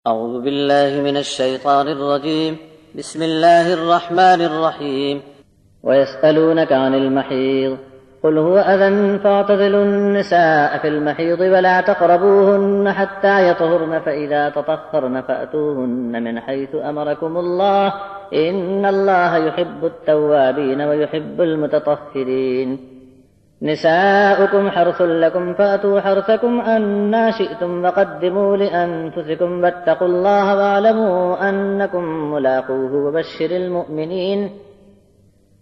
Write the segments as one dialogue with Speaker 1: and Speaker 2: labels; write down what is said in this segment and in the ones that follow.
Speaker 1: أعوذ بالله من الشيطان الرجيم. بسم الله الرحمن الرحيم. ويسألونك عن المحيض قل هو أذى فاعتزلوا النساء في المحيض ولا تقربوهن حتى يطهرن فإذا تطهرن فأتوهن من حيث أمركم الله إن الله يحب التوابين ويحب المتطهرين. نساؤكم حرث لكم فأتوا حرثكم أنى شئتم وقدموا لأنفسكم واتقوا الله واعلموا أنكم ملاقوه وبشر المؤمنين.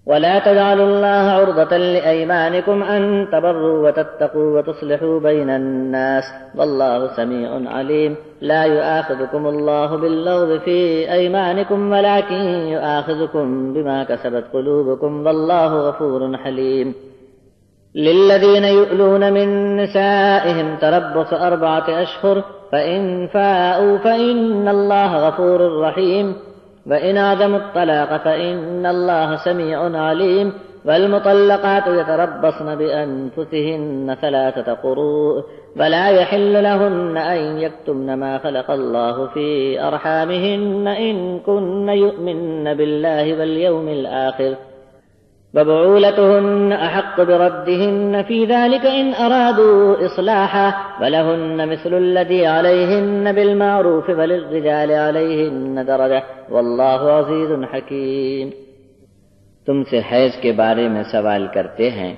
Speaker 1: ولا تجعلوا الله عرضة لأيمانكم أن تبروا وتتقوا وتصلحوا بين الناس والله سميع عليم. لا يؤاخذكم الله باللغو في أيمانكم ولكن يؤاخذكم بما كسبت قلوبكم والله غفور حليم. للذين يؤلون من نسائهم تربص 4 أشهر فإن فاءوا فإن الله غفور رحيم. وإن عزموا الطلاق فإن الله سميع عليم. والمطلقات يتربصن بأنفسهن 3 قروء ولا يحل لهن أن يكتمن ما خلق الله في أرحامهن إن كن يؤمن بالله واليوم الآخر وبعولتهن أحق بردهن في ذلك إن أرادوا إصلاحا ولهن مثل الذي عليهن بالمعروف وللرجال عليهن درجة والله عزيز حكيم.
Speaker 2: تم سے حیض کے بارے میں سوال کرتے ہیں،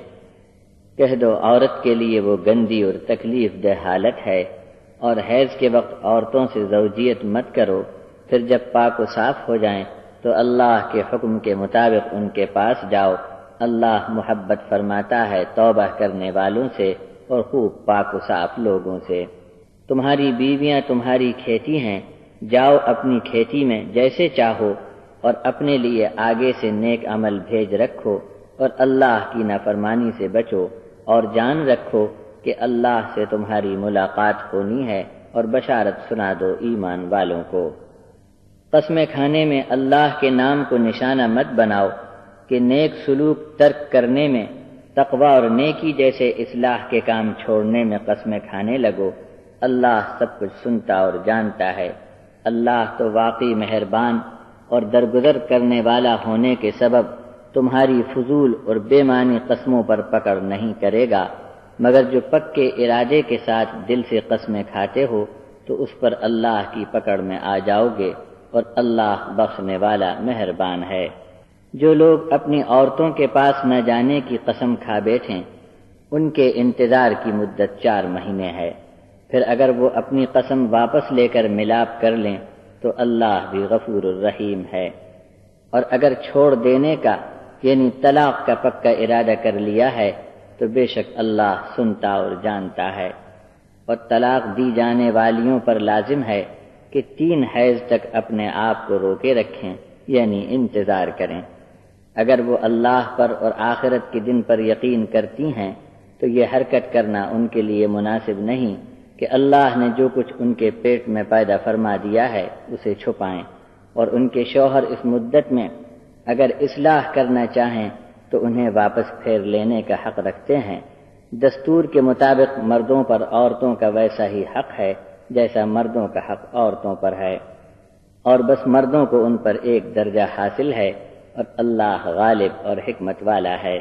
Speaker 2: کہہ دو عورت کے لیے وہ گندی اور تکلیف دہ حالت ہے، اور حیض کے وقت عورتوں سے زوجیت مت کرو، پھر جب پاک و صاف ہو جائیں تو اللہ کے حکم کے مطابق ان کے پاس جاؤ. اللہ محبت فرماتا ہے توبہ کرنے والوں سے اور خوب پاک و صاف لوگوں سے. تمہاری بیویاں تمہاری کھیتی ہیں، جاؤ اپنی کھیتی میں جیسے چاہو، اور اپنے لیے آگے سے نیک عمل بھیج رکھو اور اللہ کی نافرمانی سے بچو، اور جان رکھو کہ اللہ سے تمہاری ملاقات ہونی ہے، اور بشارت سنا دو ایمان والوں کو. قسمیں کھانے میں اللہ کے نام کو نشانہ مت بناؤ کہ نیک سلوک ترک کرنے میں، تقوی اور نیکی جیسے اصلاح کے کام چھوڑنے میں قسمیں کھانے لگو. اللہ سب کچھ سنتا اور جانتا ہے. اللہ تو واقعی مہربان اور درگزر کرنے والا ہونے کے سبب تمہاری فضول اور بے معنی قسموں پر پکڑ نہیں کرے گا، مگر جو پکے ارادے کے ساتھ دل سے قسمیں کھاتے ہو تو اس پر اللہ کی پکڑ میں آ جاؤ گے، اور اللہ بخشنے والا مہربان ہے. جو لوگ اپنی عورتوں کے پاس نہ جانے کی قسم کھا بیٹھیں، ان کے انتظار کی مدت 4 مہینے ہے. پھر اگر وہ اپنی قسم واپس لے کر ملاپ کر لیں تو اللہ بھی غفور الرحیم ہے. اور اگر چھوڑ دینے کا یعنی طلاق کا پکا ارادہ کر لیا ہے تو بے شک اللہ سنتا اور جانتا ہے. اور طلاق دی جانے والیوں پر لازم ہے کہ 3 حیض تک اپنے آپ کو روکے رکھیں، یعنی انتظار کریں. اگر وہ اللہ پر اور آخرت کے دن پر یقین کرتی ہیں تو یہ حرکت کرنا ان کے لیے مناسب نہیں کہ اللہ نے جو کچھ ان کے پیٹ میں پیدا فرما دیا ہے اسے چھپائیں، اور ان کے شوہر اس مدت میں اگر اصلاح کرنا چاہیں تو انہیں واپس پھیر لینے کا حق رکھتے ہیں. دستور کے مطابق مردوں پر عورتوں کا ویسا ہی حق ہے جیسا مردوں کا حق عورتوں پر ہے، اور بس مردوں کو ان پر 1 درجہ حاصل ہے، اور اللہ غالب اور حکمت والا ہے.